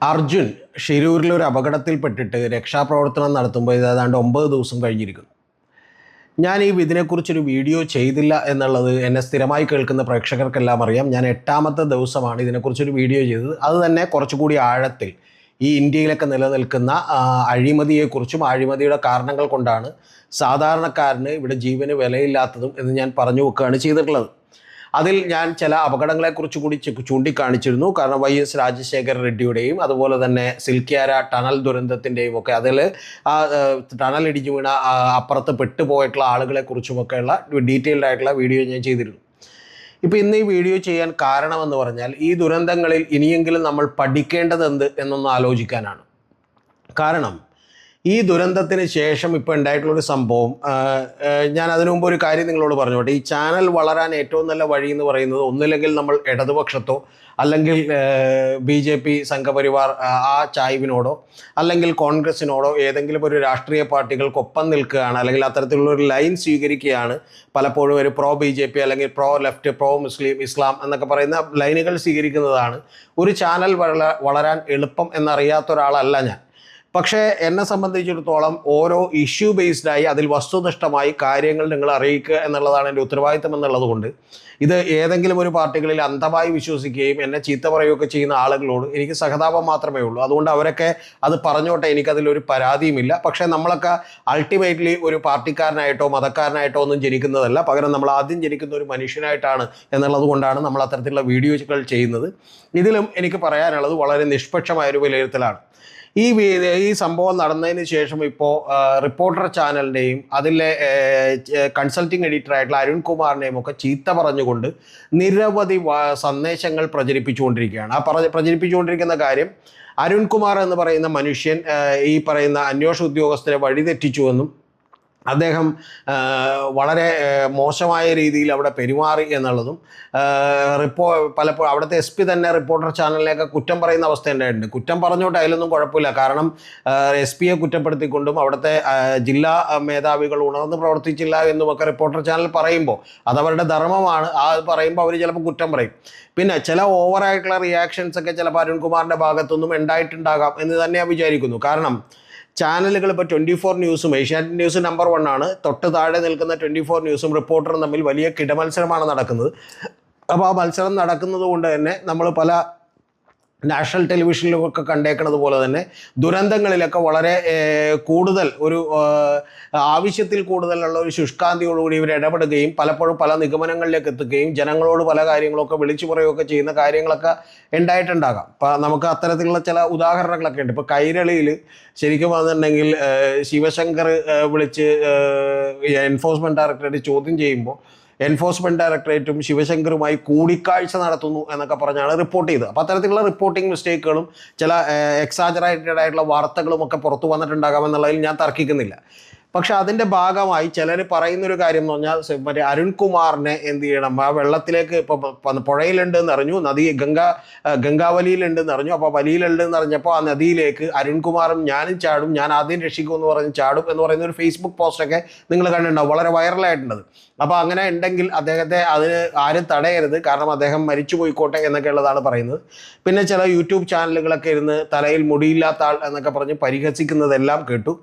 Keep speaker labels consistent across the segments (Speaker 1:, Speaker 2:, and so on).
Speaker 1: അർജുൻ ഷിരൂരിലൊരു അപകടത്തിൽപ്പെട്ടിട്ട് രക്ഷാപ്രവർത്തനം നടത്തുമ്പോൾ ഏതാണ്ട് 9 ദിവസം കഴിഞ്ഞിരിക്കുന്നു. ഞാൻ ഇതിനെക്കുറിച്ചൊരു വീഡിയോ ചെയ്തില്ല എന്നുള്ളത് എന്നെ സ്ഥിരമായി കേൾക്കുന്ന പ്രേക്ഷകർക്കെല്ലാം അറിയാം. ഞാൻ 8ാമത്തെ ദിവസമാണ് ഇതിനെക്കുറിച്ചൊരു വീഡിയോ ചെയ്തത്. അത് തന്നെ കുറച്ചുകൂടി ആഴത്തിൽ ഈ ഇന്ത്യയിലൊക്കെ നിലനിൽക്കുന്ന അഴിമതിയെക്കുറിച്ചും അഴിമതിയുടെ കാരണങ്ങൾ കൊണ്ടാണ് സാധാരണക്കാരന് ഇവിടെ ജീവന് വിലയില്ലാത്തതും എന്ന് ഞാൻ പറഞ്ഞു വെക്കുകയാണ് ചെയ്തിട്ടുള്ളത്. അതിൽ ഞാൻ ചില അപകടങ്ങളെക്കുറിച്ച് കൂടി ചൂണ്ടിക്കാണിച്ചിരുന്നു. കാരണം YS രാജശേഖര റെഡ്ഡിയുടെയും അതുപോലെ തന്നെ സിൽക്യാര ടണൽ ദുരന്തത്തിൻ്റെയും ഒക്കെ അതിൽ ആ ടണൽ ഇടിഞ്ഞു വീണ അപ്പുറത്ത് പെട്ടുപോയിട്ടുള്ള ആളുകളെക്കുറിച്ചുമൊക്കെയുള്ള ഡീറ്റെയിൽഡ് ആയിട്ടുള്ള വീഡിയോ ഞാൻ ചെയ്തിരുന്നു. ഇപ്പോൾ ഇന്ന് ഈ വീഡിയോ ചെയ്യാൻ കാരണമെന്ന് പറഞ്ഞാൽ ഈ ദുരന്തങ്ങളിൽ ഇനിയെങ്കിലും നമ്മൾ പഠിക്കേണ്ടതെന്ത് എന്നൊന്ന് ആലോചിക്കാനാണ്. കാരണം ഈ ദുരന്തത്തിന് ശേഷം ഇപ്പോൾ ഉണ്ടായിട്ടുള്ളൊരു സംഭവം, ഞാൻ അതിനു മുമ്പ് ഒരു കാര്യം നിങ്ങളോട് പറഞ്ഞോട്ടെ. ഈ ചാനൽ വളരാൻ ഏറ്റവും നല്ല വഴി എന്ന് പറയുന്നത് ഒന്നില്ലെങ്കിൽ നമ്മൾ ഇടതുപക്ഷത്തോ അല്ലെങ്കിൽ BJP സംഘപരിവാർ ആ ചായ്വിനോടോ അല്ലെങ്കിൽ കോൺഗ്രസിനോടോ ഏതെങ്കിലും ഒരു രാഷ്ട്രീയ പാർട്ടികൾക്കൊപ്പം നിൽക്കുകയാണ്, അല്ലെങ്കിൽ അത്തരത്തിലുള്ള ഒരു ലൈൻ സ്വീകരിക്കുകയാണ്. പലപ്പോഴും ഒരു പ്രോ BJP അല്ലെങ്കിൽ പ്രോ ലെഫ്റ്റ്, പ്രോ മുസ്ലിം, ഇസ്ലാം എന്നൊക്കെ പറയുന്ന ലൈനുകൾ സ്വീകരിക്കുന്നതാണ് ഒരു ചാനൽ വളരാൻ എളുപ്പം എന്നറിയാത്ത ഒരാളല്ല ഞാൻ. പക്ഷേ എന്നെ സംബന്ധിച്ചിടത്തോളം ഓരോ ഇഷ്യൂ ബേസ്ഡായി അതിൽ വസ്തുനിഷ്ഠമായി കാര്യങ്ങൾ നിങ്ങളെ അറിയിക്കുക എന്നുള്ളതാണ് എൻ്റെ ഉത്തരവാദിത്തം എന്നുള്ളത് കൊണ്ട് ഇത് ഏതെങ്കിലും ഒരു പാർട്ടികളിൽ അന്ധമായി വിശ്വസിക്കുകയും എന്നെ ചീത്ത പറയുകയൊക്കെ ചെയ്യുന്ന ആളുകളോട് എനിക്ക് സഹതാപം മാത്രമേ ഉള്ളൂ. അതുകൊണ്ട് അവരൊക്കെ അത് പറഞ്ഞോട്ടെ, എനിക്കതിലൊരു പരാതിയുമില്ല. പക്ഷേ നമ്മളൊക്കെ അൾട്ടിമേറ്റ്ലി ഒരു പാർട്ടിക്കാരനായിട്ടോ മതക്കാരനായിട്ടോ ഒന്നും ജനിക്കുന്നതല്ല. പകരം നമ്മൾ ആദ്യം ജനിക്കുന്ന ഒരു മനുഷ്യനായിട്ടാണ് എന്നുള്ളത് കൊണ്ടാണ് നമ്മൾ അത്തരത്തിലുള്ള വീഡിയോകൾ ചെയ്യുന്നത്. ഇതിലും എനിക്ക് പറയാനുള്ളത് വളരെ നിഷ്പക്ഷമായൊരു വിലയിരുത്തലാണ്. ഈ സംഭവം നടന്നതിന് ശേഷം ഇപ്പോൾ റിപ്പോർട്ടർ ചാനലിൻ്റെയും അതിലെ കൺസൾട്ടിങ് എഡിറ്ററായിട്ടുള്ള അരുൺകുമാറിനെയും ഒക്കെ ചീത്ത പറഞ്ഞുകൊണ്ട് നിരവധി സന്ദേശങ്ങൾ പ്രചരിപ്പിച്ചുകൊണ്ടിരിക്കുകയാണ്. പ്രചരിപ്പിച്ചുകൊണ്ടിരിക്കുന്ന കാര്യം അരുൺകുമാർ എന്ന് പറയുന്ന മനുഷ്യൻ ഈ പറയുന്ന അന്വേഷണ ഉദ്യോഗസ്ഥരെ വഴിതെറ്റിച്ചുവെന്നും അദ്ദേഹം വളരെ മോശമായ രീതിയിൽ അവിടെ പെരുമാറി എന്നുള്ളതും പലപ്പോഴും അവിടുത്തെ SP തന്നെ റിപ്പോർട്ടർ ചാനലിനെയൊക്കെ കുറ്റം പറയുന്ന അവസ്ഥ ഉണ്ടായിട്ടുണ്ട്. കുറ്റം പറഞ്ഞോട്ടെ, അതിലൊന്നും കുഴപ്പമില്ല. കാരണം SP കുറ്റപ്പെടുത്തിക്കൊണ്ടും അവിടുത്തെ ജില്ലാ മേധാവികൾ ഉണർന്ന് പ്രവർത്തിച്ചില്ല എന്നുമൊക്കെ റിപ്പോർട്ടർ ചാനൽ പറയുമ്പോൾ അതവരുടെ ധർമ്മമാണ്. പറയുമ്പോൾ അവർ ചിലപ്പോൾ കുറ്റം പറയും. പിന്നെ ചില ഓവറായിട്ടുള്ള റിയാക്ഷൻസ് ഒക്കെ ചിലപ്പോൾ അരുൺകുമാറിൻ്റെ ഭാഗത്തൊന്നും ഉണ്ടായിട്ടുണ്ടാകാം എന്ന് തന്നെ ഞാൻ വിചാരിക്കുന്നു. കാരണം ചാനലുകൾ ഇപ്പോൾ 24 ന്യൂസും ഏഷ്യാനെറ്റ് ന്യൂസ് നമ്പർ 1 ആണ്, തൊട്ട് താഴെ നിൽക്കുന്ന 24 ന്യൂസും റിപ്പോർട്ടറും തമ്മിൽ വലിയ കിടമത്സരമാണ് നടക്കുന്നത്. അപ്പോൾ ആ മത്സരം നടക്കുന്നത് കൊണ്ട് തന്നെ നമ്മൾ പല നാഷണൽ ടെലിവിഷനിലൊക്കെ കണ്ടേക്കുന്നത് പോലെ തന്നെ ദുരന്തങ്ങളിലൊക്കെ വളരെ കൂടുതൽ ഒരു ആവശ്യത്തിൽ കൂടുതലുള്ള ഒരു ശുഷ്കാന്തിയോടുകൂടി ഇവർ ഇടപെടുകയും പലപ്പോഴും പല നിഗമനങ്ങളിലേക്ക് എത്തുകയും ജനങ്ങളോട് പല കാര്യങ്ങളൊക്കെ വിളിച്ചു പറയുകയൊക്കെ ചെയ്യുന്ന കാര്യങ്ങളൊക്കെ ഉണ്ടായിട്ടുണ്ടാകാം. അപ്പം നമുക്ക് അത്തരത്തിലുള്ള ചില ഉദാഹരണങ്ങളൊക്കെ ഉണ്ട്. ഇപ്പോൾ കൈരളിയിൽ ശരിക്കും വന്നിട്ടുണ്ടെങ്കിൽ ശിവശങ്കർ വിളിച്ച് എൻഫോഴ്സ്മെൻറ്റ് ഡയറക്ടറേറ്റ് ചോദ്യം ചെയ്യുമ്പോൾ എൻഫോഴ്സ്മെൻറ്റ് ഡയറക്ടറേറ്റും ശിവശങ്കറുമായി കൂടിക്കാഴ്ച നടത്തുന്നു എന്നൊക്കെ പറഞ്ഞാണ് റിപ്പോർട്ട് ചെയ്തത്. അപ്പോൾ അത്തരത്തിലുള്ള റിപ്പോർട്ടിംഗ് മിസ്റ്റേക്കുകളും ചില എക്സാജറേറ്റഡ് ആയിട്ടുള്ള വാർത്തകളും ഒക്കെ പുറത്തു വന്നിട്ടുണ്ടാകാമെന്നുള്ളതിൽ ഞാൻ തർക്കിക്കുന്നില്ല. പക്ഷെ അതിൻ്റെ ഭാഗമായി ചിലർ പറയുന്നൊരു കാര്യം എന്ന് പറഞ്ഞാൽ മറ്റേ അരുൺകുമാറിനെ എന്ത് ചെയ്യണം, ആ വെള്ളത്തിലേക്ക് ഇപ്പോൾ പുഴയിലുണ്ടെന്ന് അറിഞ്ഞു, ഗംഗാവലിയിലുണ്ടെന്ന് അറിഞ്ഞു. അപ്പോൾ വലിയിലുണ്ടെന്ന് അറിഞ്ഞപ്പോൾ ആ നദിയിലേക്ക് അരുൺകുമാറും ഞാനും ചാടും, ഞാൻ ആദ്യം രക്ഷിക്കുമെന്ന് പറഞ്ഞ് ചാടും എന്ന് പറയുന്ന ഒരു ഫേസ്ബുക്ക് പോസ്റ്റൊക്കെ നിങ്ങൾ കണ്ടിട്ടുണ്ടാവും, വളരെ വൈറലായിട്ടുള്ളത്. അപ്പോൾ അങ്ങനെ ഉണ്ടെങ്കിൽ അദ്ദേഹത്തെ അതിന് ആരും തടയരുത്, കാരണം അദ്ദേഹം മരിച്ചു പോയിക്കോട്ടെ എന്നൊക്കെ ഉള്ളതാണ് പറയുന്നത്. പിന്നെ ചില യൂട്യൂബ് ചാനലുകളൊക്കെ ഇരുന്ന് തലയിൽ മുടിയില്ലാത്ത ആൾ എന്നൊക്കെ പറഞ്ഞ് പരിഹസിക്കുന്നതെല്ലാം കേട്ടു.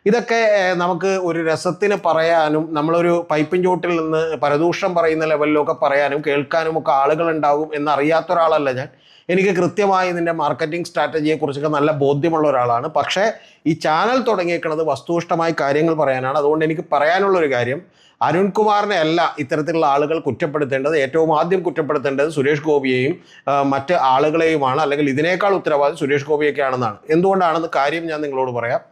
Speaker 1: ഇതൊക്കെ നമുക്ക് ഒരു രസത്തിന് പറയാനും നമ്മളൊരു പൈപ്പിൻ ചോട്ടിൽ നിന്ന് പരദൂഷണം പറയുന്ന ലെവലിലൊക്കെ പറയാനും കേൾക്കാനും ഒക്കെ ആളുകളുണ്ടാകും എന്നറിയാത്ത ഒരാളല്ല ഞാൻ. എനിക്ക് കൃത്യമായി ഇതിൻ്റെ മാർക്കറ്റിംഗ് സ്ട്രാറ്റജിയെക്കുറിച്ചൊക്കെ നല്ല ബോധ്യമുള്ള ഒരാളാണ്. പക്ഷേ ഈ ചാനൽ തുടങ്ങിയേക്കുന്നത് വസ്തുനിഷ്ഠമായി കാര്യങ്ങൾ പറയാനാണ്. അതുകൊണ്ട് എനിക്ക് പറയാനുള്ളൊരു കാര്യം, അരുൺകുമാറിനെ അല്ല ഇത്തരത്തിലുള്ള ആളുകൾ കുറ്റപ്പെടുത്തേണ്ടത്. ഏറ്റവും ആദ്യം കുറ്റപ്പെടുത്തേണ്ടത് സുരേഷ് ഗോപിയെയും മറ്റ് ആളുകളെയുമാണ്, അല്ലെങ്കിൽ ഇതിനേക്കാൾ ഉത്തരവാദി സുരേഷ് ഗോപിയൊക്കെയാണെന്നാണ്. എന്തുകൊണ്ടാണെന്ന് കാര്യം ഞാൻ നിങ്ങളോട് പറയാം.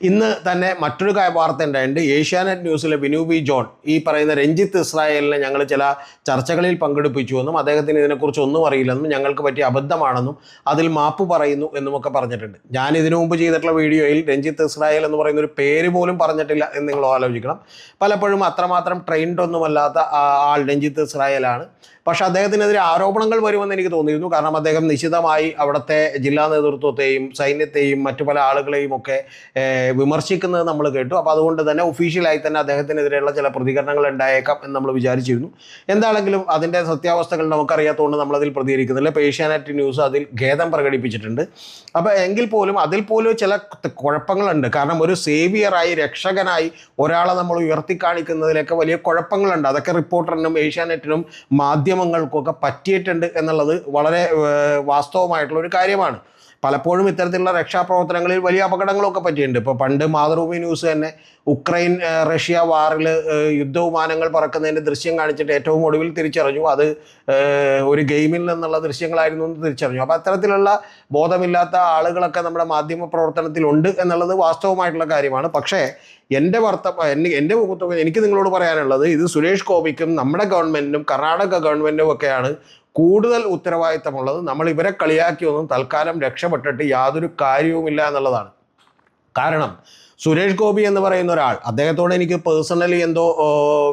Speaker 1: ഇന്ന് തന്നെ മറ്റൊരു വാർത്ത ഉണ്ടായിട്ടുണ്ട്. ഏഷ്യാനെറ്റ് ന്യൂസിലെ വിനു ബി ജോൺ ഈ പറയുന്ന രഞ്ജിത്ത് ഇസ്രായേലിനെ ഞങ്ങൾ ചില ചർച്ചകളിൽ പങ്കെടുപ്പിച്ചുവെന്നും അദ്ദേഹത്തിന് ഇതിനെക്കുറിച്ച് ഒന്നും അറിയില്ലെന്നും ഞങ്ങൾക്ക് പറ്റിയ അബദ്ധമാണെന്നും അതിൽ മാപ്പ് പറയുന്നു എന്നുമൊക്കെ പറഞ്ഞിട്ടുണ്ട്. ഞാൻ ഇതിനു മുമ്പ് ചെയ്തിട്ടുള്ള വീഡിയോയിൽ രഞ്ജിത്ത് ഇസ്രായേൽ എന്ന് പറയുന്ന ഒരു പേര് പോലും പറഞ്ഞിട്ടില്ല എന്ന് നിങ്ങൾ ആലോചിക്കണം. പലപ്പോഴും അത്രമാത്രം ട്രെയിൻഡ് ഒന്നുമല്ലാത്ത ആൾ രഞ്ജിത്ത് ഇസ്രായേലാണ്. പക്ഷേ അദ്ദേഹത്തിനെതിരെ ആരോപണങ്ങൾ വരുമെന്ന് എനിക്ക് തോന്നിയിരുന്നു. കാരണം അദ്ദേഹം നിശിതമായി അവിടുത്തെ ജില്ലാ നേതൃത്വത്തെയും സൈന്യത്തെയും മറ്റു പല ആളുകളെയും ഒക്കെ വിമർശിക്കുന്നത് നമ്മൾ കേട്ടു. അപ്പോൾ അതുകൊണ്ട് തന്നെ ഒഫീഷ്യലായി തന്നെ അദ്ദേഹത്തിനെതിരെയുള്ള ചില പ്രതികരണങ്ങൾ ഉണ്ടായേക്കാം എന്ന് നമ്മൾ വിചാരിച്ചിരുന്നു. എന്താണെങ്കിലും അതിൻ്റെ സത്യാവസ്ഥകൾ നമുക്കറിയാത്തതുകൊണ്ട് നമ്മളതിൽ പ്രതികരിക്കുന്നില്ല. ഇപ്പോൾ ഏഷ്യാനെറ്റ് ന്യൂസ് അതിൽ ഖേദം പ്രകടിപ്പിച്ചിട്ടുണ്ട്. അപ്പോൾ എങ്കിൽ പോലും അതിൽ പോലും ചില കുഴപ്പങ്ങളുണ്ട്. കാരണം ഒരു സേവിയറായി രക്ഷകനായി ഒരാളെ നമ്മൾ ഉയർത്തിക്കാണിക്കുന്നതിലൊക്കെ വലിയ കുഴപ്പങ്ങളുണ്ട്. അതൊക്കെ റിപ്പോർട്ടറിനും ഏഷ്യാനെറ്റിനും മാധ്യമങ്ങൾക്കൊക്കെ പറ്റിയിട്ടുണ്ട് എന്നുള്ളത് വളരെ വാസ്തവമായിട്ടുള്ള ഒരു കാര്യമാണ്. പലപ്പോഴും ഇത്തരത്തിലുള്ള രക്ഷാപ്രവർത്തനങ്ങളിൽ വലിയ അപകടങ്ങളൊക്കെ പറ്റിയിട്ടുണ്ട്. ഇപ്പോൾ പണ്ട് മാതൃഭൂമി ന്യൂസ് തന്നെ ഉക്രൈൻ റഷ്യ വാറിൽ യുദ്ധവിമാനങ്ങൾ പറക്കുന്നതിൻ്റെ ദൃശ്യം കാണിച്ചിട്ട് ഏറ്റവും ഒടുവിൽ തിരിച്ചറിഞ്ഞു അത് ഒരു ഗെയിമിൽ നിന്നുള്ള ദൃശ്യങ്ങളായിരുന്നു എന്ന് തിരിച്ചറിഞ്ഞു. അപ്പോൾ അത്തരത്തിലുള്ള ബോധമില്ലാത്ത ആളുകളൊക്കെ നമ്മുടെ മാധ്യമ പ്രവർത്തനത്തിലുണ്ട് എന്നുള്ളത് വാസ്തവമായിട്ടുള്ള കാര്യമാണ്. പക്ഷേ എൻ്റെ മുഖത്തൊക്കെ എനിക്ക് നിങ്ങളോട് പറയാനുള്ളത്, ഇത് സുരേഷ് ഗോപിക്കും നമ്മുടെ ഗവൺമെൻറ്റിനും കർണാടക ഗവൺമെൻറ്റിനും ഒക്കെയാണ് കൂടുതൽ ഉത്തരവാദിത്തമുള്ളത്. നമ്മൾ ഇവരെ കളിയാക്കിയൊന്നും തൽക്കാലം രക്ഷപ്പെട്ടിട്ട് യാതൊരു കാര്യവുമില്ല എന്നുള്ളതാണ്. കാരണം സുരേഷ് ഗോപി എന്ന് പറയുന്ന ഒരാൾ, അദ്ദേഹത്തോട് എനിക്ക് പേഴ്സണലി എന്തോ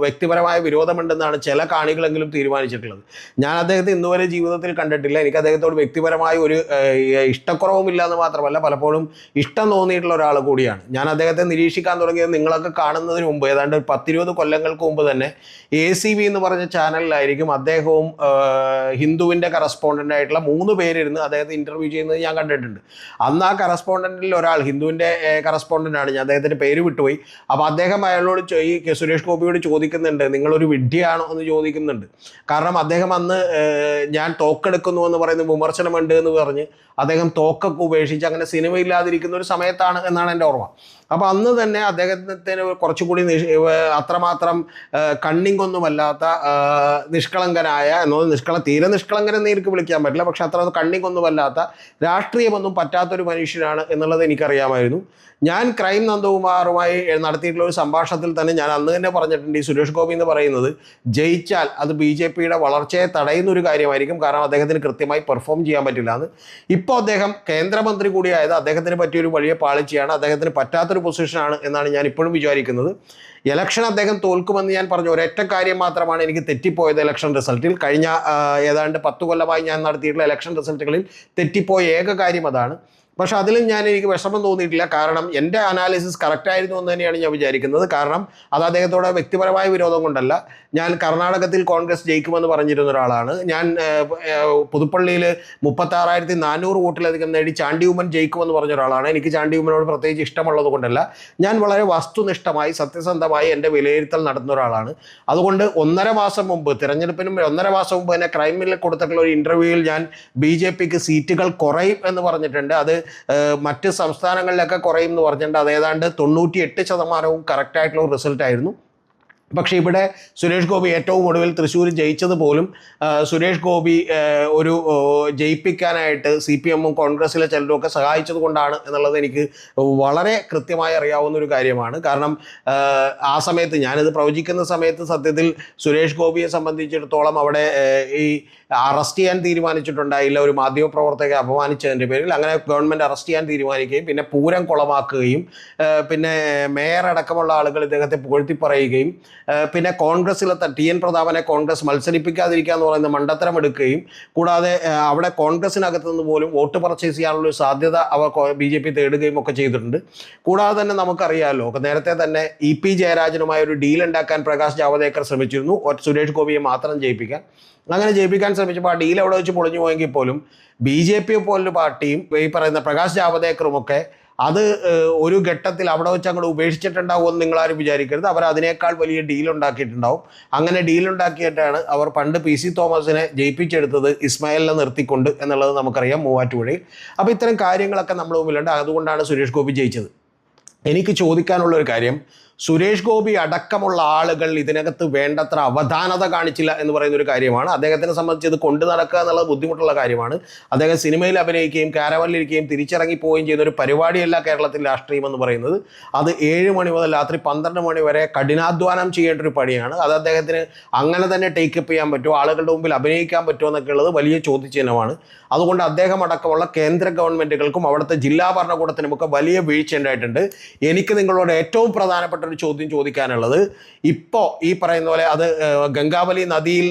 Speaker 1: വ്യക്തിപരമായ വിരോധമുണ്ടെന്നാണ് ചില കാണികളെങ്കിലും തീരുമാനിച്ചിട്ടുള്ളത്. ഞാൻ അദ്ദേഹത്തെ ഇന്നുവരെ ജീവിതത്തിൽ കണ്ടിട്ടില്ല. എനിക്ക് അദ്ദേഹത്തോട് വ്യക്തിപരമായ ഒരു ഇഷ്ടക്കുറവുമില്ല എന്ന് മാത്രമല്ല, പലപ്പോഴും ഇഷ്ടം തോന്നിയിട്ടുള്ള ഒരാൾ കൂടിയാണ്. ഞാൻ അദ്ദേഹത്തെ നിരീക്ഷിക്കാൻ തുടങ്ങിയത് നിങ്ങളൊക്കെ കാണുന്നതിന് മുമ്പ് ഏതാണ്ട് 10-20 കൊല്ലങ്ങൾക്ക് മുമ്പ് തന്നെ ACV എന്ന് പറഞ്ഞ ചാനലിലായിരിക്കും അദ്ദേഹവും ഹിന്ദുവിൻ്റെ കറസ്പോണ്ടൻ്റ് ആയിട്ടുള്ള 3 പേരിരുന്ന് അദ്ദേഹത്തെ ഇൻ്റർവ്യൂ ചെയ്യുന്നത് ഞാൻ കണ്ടിട്ടുണ്ട്. അന്ന് ആ കറസ്പോണ്ടൻറ്റിൽ ഒരാൾ ഹിന്ദുവിൻ്റെ കറസ്പോണ്ടൻ്റാണ്, ഞാൻ അദ്ദേഹത്തിൻ്റെ പേര് വിട്ടുപോയി. അപ്പോൾ അദ്ദേഹം അയാളോട് സുരേഷ് ഗോപിയോട് ചോദിക്കുന്നുണ്ട്, നിങ്ങളൊരു വിഡ്ഢിയാണോ എന്ന് ചോദിക്കുന്നുണ്ട്. കാരണം അദ്ദേഹം അന്ന് ഞാൻ തോക്കെടുക്കുന്നു എന്ന് പറയുന്ന വിമർശനമുണ്ട് എന്ന് പറഞ്ഞ് അദ്ദേഹം തോക്കൊക്കെ ഉപേക്ഷിച്ച് അങ്ങനെ സിനിമയില്ലാതിരിക്കുന്ന ഒരു സമയത്താണ് എന്നാണ് എൻ്റെ ഓർമ്മ. അപ്പോൾ അന്ന് തന്നെ അദ്ദേഹത്തിന് കുറച്ചുകൂടി അത്രമാത്രം കണ്ണിങ്ങൊന്നുമല്ലാത്ത നിഷ്കളങ്കനായ തീരെ നിഷ്കളങ്കനെന്ന് എനിക്ക് വിളിക്കാൻ പറ്റില്ല, പക്ഷെ അത്ര കണ്ണിങ്ങൊന്നുമല്ലാത്ത രാഷ്ട്രീയമൊന്നും പറ്റാത്തൊരു മനുഷ്യനാണ് എന്നുള്ളത് എനിക്കറിയാമായിരുന്നു. ഞാൻ ക്രൈം നന്ദകുമാറുമായി നടത്തിയിട്ടുള്ള ഒരു സംഭാഷണത്തിൽ തന്നെ ഞാൻ അന്ന് തന്നെ പറഞ്ഞിട്ടുണ്ട്, ഈ സുരേഷ് ഗോപി എന്ന് പറയുന്നത് ജയിച്ചാൽ അത് BJPയുടെ വളർച്ചയെ തടയുന്ന ഒരു കാര്യമായിരിക്കും. കാരണം അദ്ദേഹത്തിന് കൃത്യമായി പെർഫോം ചെയ്യാൻ പറ്റില്ല എന്ന്. ഇപ്പോൾ അദ്ദേഹം കേന്ദ്രമന്ത്രി കൂടിയായത് അദ്ദേഹത്തിന് പറ്റിയൊരു വലിയ പാളിച്ചയാണ്, അദ്ദേഹത്തിന് പറ്റാത്തൊരു പൊസിഷനാണ് എന്നാണ് ഞാൻ ഇപ്പോഴും വിചാരിക്കുന്നത്. ഇലക്ഷൻ അദ്ദേഹം തോൽക്കുമെന്ന് ഞാൻ പറഞ്ഞു. ഒരൊറ്റ കാര്യം മാത്രമാണ് എനിക്ക് തെറ്റിപ്പോയത് ഇലക്ഷൻ റിസൾട്ടിൽ. കഴിഞ്ഞ ഏതാണ്ട് 10 കൊല്ലമായി ഞാൻ നടത്തിയിട്ടുള്ള ഇലക്ഷൻ റിസൾട്ടുകളിൽ തെറ്റിപ്പോയ ഏക കാര്യം അതാണ്. പക്ഷെ അതിലും എനിക്ക് വിഷമം തോന്നിയിട്ടില്ല. കാരണം എൻ്റെ അനാലിസിസ് കറക്റ്റായിരുന്നു എന്ന് തന്നെയാണ് ഞാൻ വിചാരിക്കുന്നത്. കാരണം അത് അദ്ദേഹത്തോടെ വ്യക്തിപരമായ വിരോധം കൊണ്ടല്ല. ഞാൻ കർണാടകത്തിൽ കോൺഗ്രസ് ജയിക്കുമെന്ന് പറഞ്ഞിരുന്ന ഒരാളാണ്. ഞാൻ പുതുപ്പള്ളിയിൽ 36,400 വോട്ടിലധികം നേടി ചാണ്ടി ഉമ്മൻ ജയിക്കുമെന്ന് പറഞ്ഞ ഒരാളാണ്. എനിക്ക് ചാണ്ടി ഉമ്മനോട് പ്രത്യേകിച്ച് ഇഷ്ടമുള്ളത് കൊണ്ടല്ല, ഞാൻ വളരെ വസ്തുനിഷ്ഠമായി സത്യസന്ധമായി എൻ്റെ വിലയിരുത്തൽ നടത്തുന്ന ഒരാളാണ്. അതുകൊണ്ട് 1.5 മാസം മുമ്പ്, തിരഞ്ഞെടുപ്പിനും 1.5 മാസം മുമ്പ് തന്നെ ക്രൈമിൽ കൊടുത്തിട്ടുള്ള ഒരു ഇൻ്റർവ്യൂവിൽ ഞാൻ BJPക്ക് സീറ്റുകൾ കുറയും എന്ന് പറഞ്ഞിട്ടുണ്ട്. അത് മറ്റ് സംസ്ഥാനങ്ങളിലൊക്കെ കുറയും എന്ന് പറഞ്ഞിട്ടുണ്ട്. അത് ഏതാണ്ട് 98% കറക്റ്റായിട്ടുള്ള റിസൾട്ടായിരുന്നു. പക്ഷേ ഇവിടെ സുരേഷ് ഗോപി ഏറ്റവും ഒടുവിൽ തൃശ്ശൂർ ജയിച്ചത് പോലും സുരേഷ് ഗോപി ഒരു ജയിപ്പിക്കാനായിട്ട് CPM കോൺഗ്രസ്സിലെ ചിലരൊക്കെ സഹായിച്ചത് കൊണ്ടാണ് എന്നുള്ളത് എനിക്ക് വളരെ കൃത്യമായി അറിയാവുന്ന ഒരു കാര്യമാണ്. കാരണം ആ സമയത്ത് ഞാനിത് പ്രവചിക്കുന്ന സമയത്ത് സത്യത്തിൽ സുരേഷ് ഗോപിയെ സംബന്ധിച്ചിടത്തോളം അവിടെ ഈ അറസ്റ്റ് ചെയ്യാൻ തീരുമാനിച്ചിട്ടുണ്ടായില്ല, ഒരു മാധ്യമപ്രവർത്തകയെ അപമാനിച്ചതിൻ്റെ പേരിൽ. അങ്ങനെ ഗവൺമെൻറ് അറസ്റ്റ് ചെയ്യാൻ തീരുമാനിക്കുകയും പിന്നെ പൂരം കുളമാക്കുകയും പിന്നെ മേയർ അടക്കമുള്ള ആളുകൾ ഇദ്ദേഹത്തെ പുകഴ്ത്തി പറയുകയും പിന്നെ കോൺഗ്രസ്സിലെ TN പ്രതാപനെ കോൺഗ്രസ് മത്സരിപ്പിക്കാതിരിക്കുക എന്ന് പറയുന്ന മണ്ടത്തരം എടുക്കുകയും കൂടാതെ അവിടെ കോൺഗ്രസിനകത്ത് നിന്ന് പോലും വോട്ട് പർച്ചേസ് ചെയ്യാനുള്ളൊരു സാധ്യത അവർ BJP തേടുകയും ഒക്കെ ചെയ്തിട്ടുണ്ട്. കൂടാതെ തന്നെ നമുക്കറിയാമല്ലോ, നേരത്തെ തന്നെ EP ജയരാജനുമായി ഒരു ഡീൽ ഉണ്ടാക്കാൻ പ്രകാശ് ജാവദേക്കർ ശ്രമിച്ചിരുന്നു, സുരേഷ് ഗോപിയെ മാത്രം ജയിപ്പിക്കാൻ. അങ്ങനെ ജയിപ്പിക്കാൻ ശ്രമിച്ചപ്പോൾ ആ ഡീൽ അവിടെ വെച്ച് പൊളിഞ്ഞു പോയെങ്കിൽ പോലും BJP പോലൊരു പാർട്ടിയും ഈ പറയുന്ന പ്രകാശ് ജാവദേക്കറുമൊക്കെ അത് ഒരു ഘട്ടത്തിൽ അവിടെ വെച്ച് അങ്ങോട്ട് ഉപേക്ഷിച്ചിട്ടുണ്ടാവുമെന്ന് നിങ്ങളാരും വിചാരിക്കരുത്. അവർ അതിനേക്കാൾ വലിയ ഡീലുണ്ടാക്കിയിട്ടുണ്ടാവും. അങ്ങനെ ഡീലുണ്ടാക്കിയിട്ടാണ് അവർ പണ്ട് PC തോമസിനെ ജയിപ്പിച്ചെടുത്തത് ഇസ്മായിലിനെ നിർത്തിക്കൊണ്ട് എന്നുള്ളത് നമുക്കറിയാം, മൂവാറ്റുപുഴയിൽ. അപ്പോൾ ഇത്തരം കാര്യങ്ങളൊക്കെ നമ്മുടെ മുമ്പിലുണ്ട്. അതുകൊണ്ടാണ് സുരേഷ് ഗോപി ജയിച്ചത്. എനിക്ക് ചോദിക്കാനുള്ളൊരു കാര്യം, സുരേഷ് ഗോപി അടക്കമുള്ള ആളുകൾ ഇതിനകത്ത് വേണ്ടത്ര അവധാനത കാണിച്ചില്ല എന്ന് പറയുന്ന ഒരു കാര്യമാണ്. അദ്ദേഹത്തിനെ സംബന്ധിച്ച് ഇത് കൊണ്ടു നടക്കുക എന്നുള്ളത് ബുദ്ധിമുട്ടുള്ള കാര്യമാണ്. അദ്ദേഹം സിനിമയിൽ അഭിനയിക്കുകയും കാരവനിലിരിക്കുകയും തിരിച്ചിറങ്ങി പോവുകയും ചെയ്യുന്ന ഒരു പരിപാടിയല്ല കേരളത്തിൽ രാഷ്ട്രീയം എന്ന് പറയുന്നത്. അത് 7 മണി മുതൽ രാത്രി 12 മണി വരെ കഠിനാധ്വാനം ചെയ്യേണ്ട ഒരു പണിയാണ്. അത് അദ്ദേഹത്തിന് അങ്ങനെ തന്നെ ടേക്കപ്പ് ചെയ്യാൻ പറ്റുമോ, ആളുകളുടെ മുമ്പിൽ അഭിനയിക്കാൻ പറ്റുമോ എന്നൊക്കെ ഉള്ളത് വലിയ ചോദ്യചിഹ്നമാണ്. അതുകൊണ്ട് അദ്ദേഹം അടക്കമുള്ള കേന്ദ്ര ഗവൺമെൻറ്റുകൾക്കും അവിടുത്തെ ജില്ലാ ഭരണകൂടത്തിനുമൊക്കെ വലിയ വീഴ്ച ഉണ്ടായിട്ടുണ്ട്. എനിക്ക് നിങ്ങളോട് ഏറ്റവും പ്രധാനപ്പെട്ട ഒരു ചോദ്യം ചോദിക്കാനുള്ളത്, ഇപ്പോൾ ഈ പറയുന്ന പോലെ അത് ഗംഗാവലി നദിയിൽ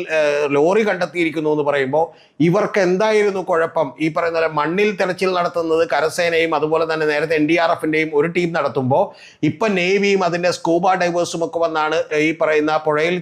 Speaker 1: ലോറി കണ്ടെത്തിയിരിക്കുന്നു എന്ന് പറയുമ്പോൾ ഇവർക്ക് എന്തായിരുന്നു കുഴപ്പം? ഈ പറയുന്ന പോലെ മണ്ണിൽ തെരച്ചിൽ നടത്തുന്നത് കരസേനയും അതുപോലെ തന്നെ നേരത്തെ NDRFൻ്റെയും ഒരു ടീം നടത്തുമ്പോൾ ഇപ്പം നേവിയും അതിൻ്റെ സ്കൂബ ഡൈവേഴ്സും ഒക്കെ വന്നാണ് ഈ പറയുന്ന പുഴയിൽ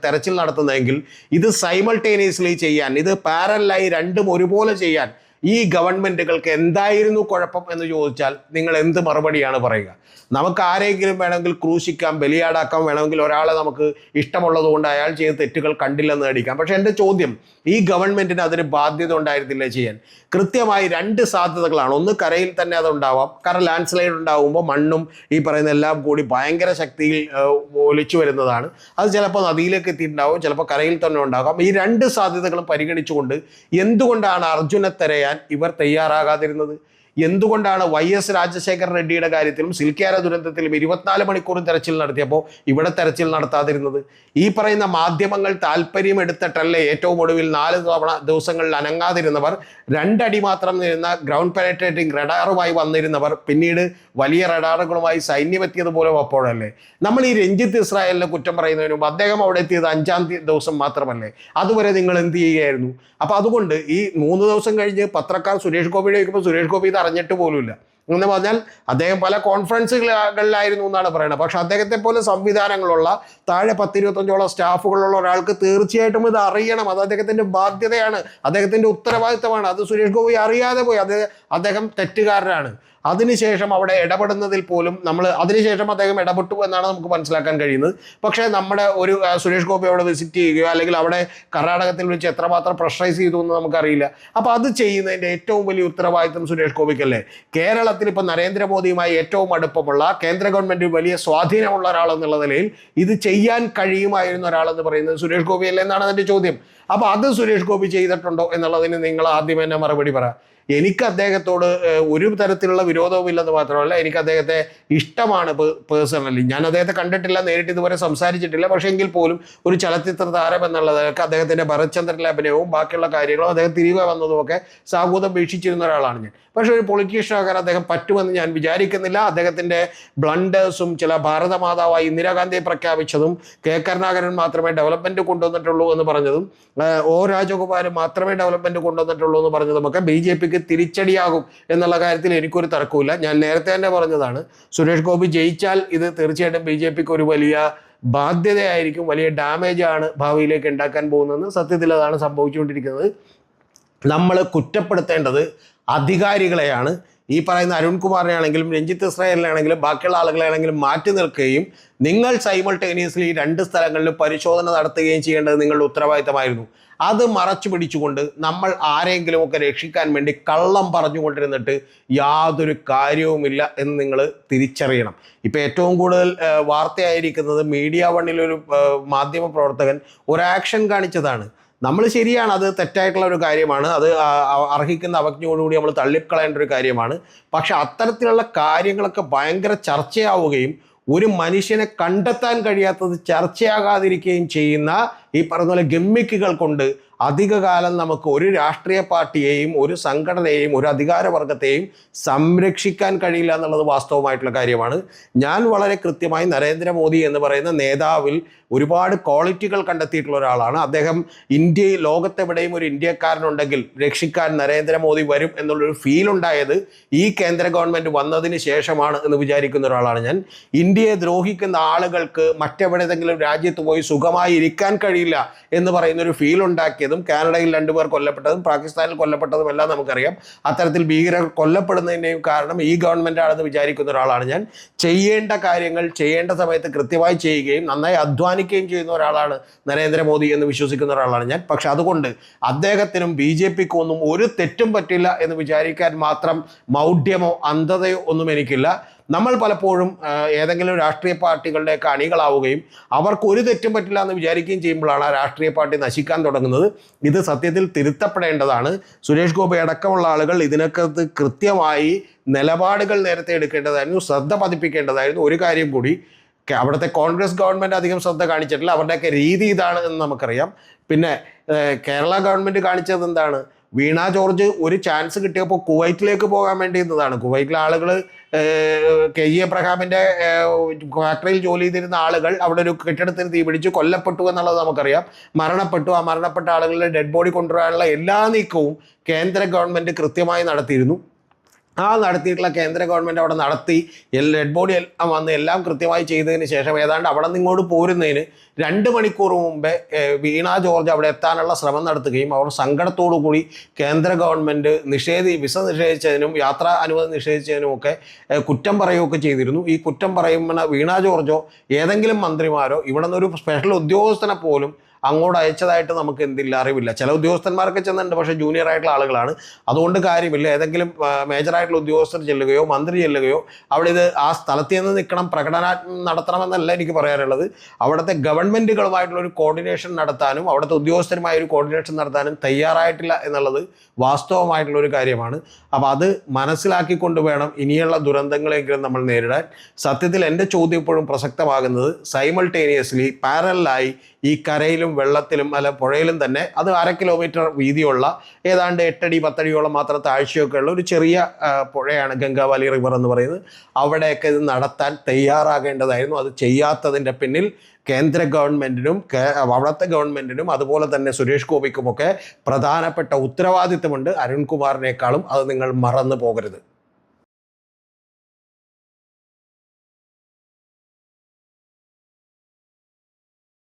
Speaker 1: തെരച്ചിൽ നടത്തുന്നതെങ്കിൽ ഇത് സൈമൾട്ടേനിയസ്ലി ചെയ്യാൻ, ഇത് പാരലായി രണ്ടും ഒരുപോലെ ചെയ്യാൻ ഈ ഗവൺമെൻറ്റുകൾക്ക് എന്തായിരുന്നു കുഴപ്പം എന്ന് ചോദിച്ചാൽ നിങ്ങൾ എന്ത് മറുപടിയാണ് പറയുക? നമുക്ക് ആരെങ്കിലും വേണമെങ്കിൽ ക്രൂശിക്കാം, ബലിയാടാക്കാം, വേണമെങ്കിൽ ഒരാളെ നമുക്ക് ഇഷ്ടമുള്ളത് കൊണ്ട് അയാൾ ചെയ്ത തെറ്റുകൾ കണ്ടില്ലെന്ന് നടിക്കാം. പക്ഷേ എൻ്റെ ചോദ്യം, ഈ ഗവൺമെൻറ്റിന് അതിന് ബാധ്യത ഉണ്ടായിരുന്നില്ല ചെയ്യാൻ? കൃത്യമായി രണ്ട് സാധ്യതകളാണ്. ഒന്ന്, കരയിൽ തന്നെ അതുണ്ടാവാം. കാരണം ലാൻഡ് സ്ലൈഡ് ഉണ്ടാകുമ്പോൾ മണ്ണും ഈ പറയുന്ന എല്ലാം കൂടി ഭയങ്കര ശക്തിയിൽ ഒലിച്ചു വരുന്നതാണ്. അത് ചിലപ്പോൾ നദിയിലേക്ക് എത്തിയിട്ടുണ്ടാവും, ചിലപ്പോൾ കരയിൽ തന്നെ ഉണ്ടാകാം. ഈ രണ്ട് സാധ്യതകളും പരിഗണിച്ചുകൊണ്ട് എന്തുകൊണ്ടാണ് അർജുനെ തെരയാൻ ഇവർ തയ്യാറാകാതിരുന്നത്? എന്തുകൊണ്ടാണ് YS രാജശേഖര റെഡ്ഡിയുടെ കാര്യത്തിലും സിൽക്യാര ദുരന്തത്തിലും 24 മണിക്കൂറും തെരച്ചിൽ നടത്തിയപ്പോൾ ഇവിടെ തെരച്ചിൽ നടത്താതിരുന്നത്? ഈ പറയുന്ന മാധ്യമങ്ങൾ താല്പര്യം എടുത്തിട്ടല്ലേ ഏറ്റവും ഒടുവിൽ 4 ദിവസങ്ങളിൽ അനങ്ങാതിരുന്നവർ, 2 അടി മാത്രം നിരുന്ന ഗ്രൗണ്ട് പെനട്രേറ്റിംഗ് റഡാറുമായി വന്നിരുന്നവർ പിന്നീട് വലിയ റഡാറുകളുമായി സൈന്യമെത്തിയതുപോലെ അപ്പോഴല്ലേ? നമ്മൾ ഈ രഞ്ജിത്ത് ഇസ്രായേലിനെ കുറ്റം പറയുന്നതിന് മുമ്പ് അദ്ദേഹം അവിടെ എത്തിയത് 5-ാം ദിവസം മാത്രമല്ലേ? അതുവരെ നിങ്ങൾ എന്ത് ചെയ്യുകയായിരുന്നു? അപ്പോൾ അതുകൊണ്ട് ഈ 3 ദിവസം കഴിഞ്ഞ് പത്രക്കാർ സുരേഷ് ഗോപിയുടെ ചോദിക്കുമ്പോൾ സുരേഷ് ഗോപി ഇത് അറിഞ്ഞിട്ട് പോലുമില്ല എന്ന് പറഞ്ഞാൽ അദ്ദേഹം പല കോൺഫറൻസുകളിലായിരുന്നു എന്നാണ് പറയുന്നത്. പക്ഷെ അദ്ദേഹത്തെ പോലെ സംവിധാനങ്ങളുള്ള താഴെ 10-25ഓളം സ്റ്റാഫുകളുള്ള ഒരാൾക്ക് തീർച്ചയായിട്ടും ഇത് അറിയണം. അത് അദ്ദേഹത്തിൻ്റെ ബാധ്യതയാണ്, അദ്ദേഹത്തിൻ്റെ ഉത്തരവാദിത്തമാണ്. അത് സുരേഷ് ഗോപി അറിയാതെ പോയി, അദ്ദേഹം തെറ്റുകാരനാണ്. അതിനുശേഷം അവിടെ ഇടപെടുന്നതിൽ പോലും അതിനുശേഷം അദ്ദേഹം ഇടപെട്ടു എന്നാണ് നമുക്ക് മനസ്സിലാക്കാൻ കഴിയുന്നത്. പക്ഷേ നമ്മുടെ ഒരു സുരേഷ് ഗോപി അവിടെ വിസിറ്റ് ചെയ്യുകയോ അല്ലെങ്കിൽ അവിടെ കർണാടകത്തിൽ വെച്ച് എത്രമാത്രം പ്രഷറൈസ് ചെയ്തു എന്ന് നമുക്കറിയില്ല. അപ്പോൾ അത് ചെയ്യുന്നതിൻ്റെ ഏറ്റവും വലിയ ഉത്തരവാദിത്വം സുരേഷ് ഗോപിക്കല്ലേ? കേരളത്തിൽ ഇപ്പോൾ നരേന്ദ്രമോദിയുമായി ഏറ്റവും അടുപ്പമുള്ള, കേന്ദ്ര ഗവൺമെൻറ് വലിയ സ്വാധീനമുള്ള ഒരാളെന്നുള്ള നിലയിൽ ഇത് ചെയ്യാൻ കഴിയുമായിരുന്ന ഒരാളെന്ന് പറയുന്നത് സുരേഷ് ഗോപിയല്ലേ എന്നാണ് എൻ്റെ ചോദ്യം. അപ്പോൾ അത് സുരേഷ് ഗോപി ചെയ്തിട്ടുണ്ടോ എന്നുള്ളതിന് നിങ്ങൾ ആദ്യം തന്നെ മറുപടി പറ. എനിക്ക് അദ്ദേഹത്തോട് ഒരു തരത്തിലുള്ള വിരോധവും ഇല്ലെന്ന് മാത്രമല്ല, എനിക്ക് അദ്ദേഹത്തെ ഇഷ്ടമാണ് പേഴ്സണലി. ഞാൻ അദ്ദേഹത്തെ കണ്ടിട്ടില്ല, നേരിട്ട് ഇതുവരെ സംസാരിച്ചിട്ടില്ല. പക്ഷേ എങ്കിൽ പോലും ഒരു ചലച്ചിത്ര താരം എന്നുള്ളതൊക്കെ അദ്ദേഹത്തിൻ്റെ ഭരത്ചന്ദ്രൻ്റെ അഭിനയവും ബാക്കിയുള്ള കാര്യങ്ങളും അദ്ദേഹം തിരികെ വന്നതുമൊക്കെ സാഹൂതം വീക്ഷിച്ചിരുന്ന ഒരാളാണ് ഞാൻ. പക്ഷേ ഒരു പൊളിറ്റീഷ്യനാകാൻ അദ്ദേഹം പറ്റുമെന്ന് ഞാൻ വിചാരിക്കുന്നില്ല. അദ്ദേഹത്തിൻ്റെ ബ്ലണ്ടേഴ്സും ചില ഭാരതമാതാവായി ഇന്ദിരാഗാന്ധിയെ പ്രഖ്യാപിച്ചതും കരുണാകരൻ മാത്രമേ ഡെവലപ്മെൻറ്റ് കൊണ്ടുവന്നിട്ടുള്ളൂ എന്ന് പറഞ്ഞതും രാജഗോപാലും മാത്രമേ ഡെവലപ്മെൻറ്റ് കൊണ്ടുവന്നിട്ടുള്ളൂ എന്ന് പറഞ്ഞതുമൊക്കെ BJPക്ക് തിരിച്ചടിയാകും എന്നുള്ള കാര്യത്തിൽ എനിക്കൊരു തർക്കമില്ല. ഞാൻ നേരത്തെ തന്നെ പറഞ്ഞതാണ്, സുരേഷ് ഗോപി ജയിച്ചാൽ ഇത് തീർച്ചയായിട്ടും BJPക്ക് ഒരു വലിയ ബാധ്യതയായിരിക്കും, വലിയ ഡാമേജാണ് ഭാവിയിലേക്ക് ഉണ്ടാക്കാൻ പോകുന്നതെന്ന്. സത്യത്തിൽ അതാണ് സംഭവിച്ചുകൊണ്ടിരിക്കുന്നത്. നമ്മൾ കുറ്റപ്പെടുത്തേണ്ടത് അധികാരികളെയാണ്. ഈ പറയുന്ന അരുൺകുമാറിനെ ആണെങ്കിലും രഞ്ജിത്ത് ഇസ്രായേലിനാണെങ്കിലും ബാക്കിയുള്ള ആളുകളെയാണെങ്കിലും മാറ്റി നിൽക്കുകയും നിങ്ങൾ സൈമൾട്ടേനിയസ്ലി 2 സ്ഥലങ്ങളിലും പരിശോധന നടത്തുകയും ചെയ്യേണ്ടത് നിങ്ങളുടെ ഉത്തരവാദിത്തമായിരുന്നു. അത് മറച്ചു പിടിച്ചുകൊണ്ട് നമ്മൾ ആരെങ്കിലുമൊക്കെ രക്ഷിക്കാൻ വേണ്ടി കള്ളം പറഞ്ഞുകൊണ്ടിരുന്നിട്ട് യാതൊരു കാര്യവുമില്ല എന്ന് നിങ്ങൾ തിരിച്ചറിയണം. ഇപ്പോൾ ഏറ്റവും കൂടുതൽ വാർത്തയായിരിക്കുന്നത് മീഡിയ വണ്ണിലൊരു മാധ്യമ പ്രവർത്തകൻ ഒരു ആക്ഷൻ കാണിച്ചതാണ്. നമ്മൾ ശരിയാണ്, അത് തെറ്റായിട്ടുള്ള ഒരു കാര്യമാണ്, അത് അർഹിക്കുന്ന അവജ്ഞയോടുകൂടി നമ്മൾ തള്ളിക്കളയേണ്ട ഒരു കാര്യമാണ്. പക്ഷെ അത്തരത്തിലുള്ള കാര്യങ്ങളൊക്കെ ഭയങ്കര ചർച്ചയാവുകയും ഒരു മനുഷ്യനെ കണ്ടെത്താൻ കഴിയാത്തത് ചർച്ചയാകാതിരിക്കുകയും ചെയ്യുന്ന ഈ പറഞ്ഞ പോലെ ഗമ്മിക്കുകൾ കൊണ്ട് അധികകാലം നമുക്ക് ഒരു രാഷ്ട്രീയ പാർട്ടിയെയും ഒരു സംഘടനയെയും ഒരു അധികാരവർഗത്തെയും സംരക്ഷിക്കാൻ കഴിയില്ല എന്നുള്ളത് വാസ്തവമായിട്ടുള്ള കാര്യമാണ്. ഞാൻ വളരെ കൃത്യമായി നരേന്ദ്രമോദി എന്ന് പറയുന്ന നേതാവിൽ ഒരുപാട് ക്വാളിറ്റികൾ കണ്ടെത്തിയിട്ടുള്ള ഒരാളാണ്. അദ്ദേഹം ലോകത്തെവിടെയും ഒരു ഇന്ത്യക്കാരനുണ്ടെങ്കിൽ രക്ഷിക്കാൻ നരേന്ദ്രമോദി വരും എന്നുള്ളൊരു ഫീൽ ഉണ്ടായത് ഈ കേന്ദ്ര ഗവൺമെൻറ് വന്നതിന് ശേഷമാണ് എന്ന് വിചാരിക്കുന്ന ഒരാളാണ് ഞാൻ. ഇന്ത്യയെ ദ്രോഹിക്കുന്ന ആളുകൾക്ക് മറ്റെവിടെയെങ്കിലും രാജ്യത്ത് പോയി സുഖമായി ഇരിക്കാൻ കഴിയില്ല എന്ന് പറയുന്നൊരു ഫീൽ ഉണ്ടാക്കിയതും കാനഡയിൽ 2 പേർ കൊല്ലപ്പെട്ടതും പാകിസ്ഥാനിൽ കൊല്ലപ്പെട്ടതും എല്ലാം നമുക്കറിയാം. അത്തരത്തിൽ ഭീകരർ കൊല്ലപ്പെടുന്നതിൻ്റെയും കാരണം ഈ ഗവൺമെൻറ് ആണെന്ന് വിചാരിക്കുന്ന ഒരാളാണ് ഞാൻ. ചെയ്യേണ്ട കാര്യങ്ങൾ ചെയ്യേണ്ട സമയത്ത് കൃത്യമായി ചെയ്യുകയും നന്നായി അധ്വാനിക്കുകയും ചെയ്യുന്ന ഒരാളാണ് നരേന്ദ്രമോദി എന്ന് വിശ്വസിക്കുന്ന ഒരാളാണ് ഞാൻ. പക്ഷെ അതുകൊണ്ട് അദ്ദേഹത്തിനും BJPക്കും ഒന്നും ഒരു തെറ്റും പറ്റില്ല എന്ന് വിചാരിക്കാൻ മാത്രം മൗഢ്യമോ അന്ധതയോ ഒന്നും എനിക്കില്ല. നമ്മൾ പലപ്പോഴും ഏതെങ്കിലും രാഷ്ട്രീയ പാർട്ടികളുടെയൊക്കെ അണികളാവുകയും അവർക്ക് ഒരു തെറ്റും പറ്റില്ല എന്ന് വിചാരിക്കുകയും ചെയ്യുമ്പോഴാണ് ആ രാഷ്ട്രീയ പാർട്ടി നശിക്കാൻ തുടങ്ങുന്നത്. ഇത് സത്യത്തിൽ തിരുത്തപ്പെടേണ്ടതാണ്. സുരേഷ് ഗോപി അടക്കമുള്ള ആളുകൾ ഇതിനകത്ത് കൃത്യമായി നിലപാടുകൾ നേരത്തെ എടുക്കേണ്ടതായിരുന്നു, ശ്രദ്ധ പതിപ്പിക്കേണ്ടതായിരുന്നു. ഒരു കാര്യം കൂടി, അവിടുത്തെ കോൺഗ്രസ് ഗവൺമെൻറ് അധികം ശ്രദ്ധ കാണിച്ചിട്ടില്ല. അവരുടെയൊക്കെ രീതി ഇതാണ് എന്ന് നമുക്കറിയാം. പിന്നെ കേരള ഗവൺമെൻറ് കാണിച്ചത് എന്താണ്? വീണ ജോർജ് ഒരു ചാൻസ് കിട്ടിയപ്പോൾ കുവൈറ്റിലേക്ക് പോകാൻ വേണ്ടി ഇരുന്നതാണ്. കുവൈറ്റിലെ ആളുകൾ KG എബ്രഹാമിൻ്റെ ഫാക്ടറിയിൽ ജോലി ചെയ്തിരുന്ന ആളുകൾ അവിടെ ഒരു കെട്ടിടത്തിന് തീപിടിച്ച് കൊല്ലപ്പെട്ടു എന്നുള്ളത് നമുക്കറിയാം. മരണപ്പെട്ടു. ആ മരണപ്പെട്ട ആളുകളുടെ ഡെഡ് ബോഡി കൊണ്ടുവരാനുള്ള എല്ലാ നീക്കവും കേന്ദ്ര ഗവൺമെൻറ് കൃത്യമായി നടത്തിയിരുന്നു. ആ നടത്തിയിട്ടുള്ള കേന്ദ്ര ഗവൺമെൻറ് അവിടെ നടത്തി ഡെഡ് ബോഡി എല്ലാം വന്ന് എല്ലാം കൃത്യമായി ചെയ്തതിന് ശേഷം ഏതാണ്ട് അവിടെ നിന്ന് ഇങ്ങോട്ട് പോരുന്നതിന് 2 മണിക്കൂർ മുമ്പേ വീണ ജോർജ് അവിടെ എത്താനുള്ള ശ്രമം നടത്തുകയും അവർ സങ്കടത്തോടു കൂടി കേന്ദ്ര ഗവൺമെൻറ് വിസ നിഷേധിച്ചതിനും യാത്രാ അനുമതി നിഷേധിച്ചതിനുമൊക്കെ കുറ്റം പറയുകയൊക്കെ ചെയ്തിരുന്നു. ഈ കുറ്റം പറയുമ്പോൾ വീണ ജോർജോ ഏതെങ്കിലും മന്ത്രിമാരോ ഇവിടെ നിന്നൊരു സ്പെഷ്യൽ ഉദ്യോഗസ്ഥനെ പോലും അങ്ങോട്ട് അയച്ചതായിട്ട് നമുക്ക് അറിവില്ല. ചില ഉദ്യോഗസ്ഥന്മാരൊക്കെ ചെന്നിട്ടുണ്ട്, പക്ഷേ ജൂനിയർ ആയിട്ടുള്ള ആളുകളാണ്. അതുകൊണ്ട് കാര്യമില്ല. ഏതെങ്കിലും മേജറായിട്ടുള്ള ഉദ്യോഗസ്ഥർ ചെല്ലുകയോ മന്ത്രി ചെല്ലുകയോ അവിടെ ഇത് ആ സ്ഥലത്ത് നിന്ന് നിൽക്കണം, പ്രകടനം നടത്തണമെന്നല്ല എനിക്ക് പറയാനുള്ളത്. അവിടുത്തെ ഗവൺമെൻറ്റുകളുമായിട്ടുള്ള ഒരു കോർഡിനേഷൻ നടത്താനും അവിടുത്തെ ഉദ്യോഗസ്ഥരുമായ ഒരു കോർഡിനേഷൻ നടത്താനും തയ്യാറായിട്ടില്ല എന്നുള്ളത് വാസ്തവമായിട്ടുള്ളൊരു കാര്യമാണ്. അപ്പോൾ അത് മനസ്സിലാക്കിക്കൊണ്ട് വേണം ഇനിയുള്ള ദുരന്തങ്ങളെങ്കിലും നമ്മൾ നേരിടാൻ. സത്യത്തിൽ എൻ്റെ ചോദ്യം ഇപ്പോഴും പ്രസക്തമാകുന്നത് സൈമൾട്ടേനിയസ്ലി പാരലായി ഈ കരയിലും വെള്ളത്തിലും അല്ല പുഴയിലും തന്നെ അത് 1/2 കിലോമീറ്റർ വീതിയുള്ള ഏതാണ്ട് 8 അടി 10 അടിയോളം മാത്രം താഴ്ചയൊക്കെ ഉള്ള ഒരു ചെറിയ പുഴയാണ് ഗംഗാവാലി റിവർ എന്ന് പറയുന്നത്. അവിടെയൊക്കെ ഇത് നടത്താൻ തയ്യാറാകേണ്ടതായിരുന്നു. അത് ചെയ്യാത്തതിൻ്റെ പിന്നിൽ കേന്ദ്ര ഗവൺമെൻറ്റിനും അവിടുത്തെ ഗവൺമെൻറ്റിനും അതുപോലെ തന്നെ സുരേഷ് ഗോപിക്കുമൊക്കെ പ്രധാനപ്പെട്ട ഉത്തരവാദിത്തമുണ്ട്. അരുൺകുമാറിനേക്കാളും അത് നിങ്ങൾ മറന്നു പോകരുത്.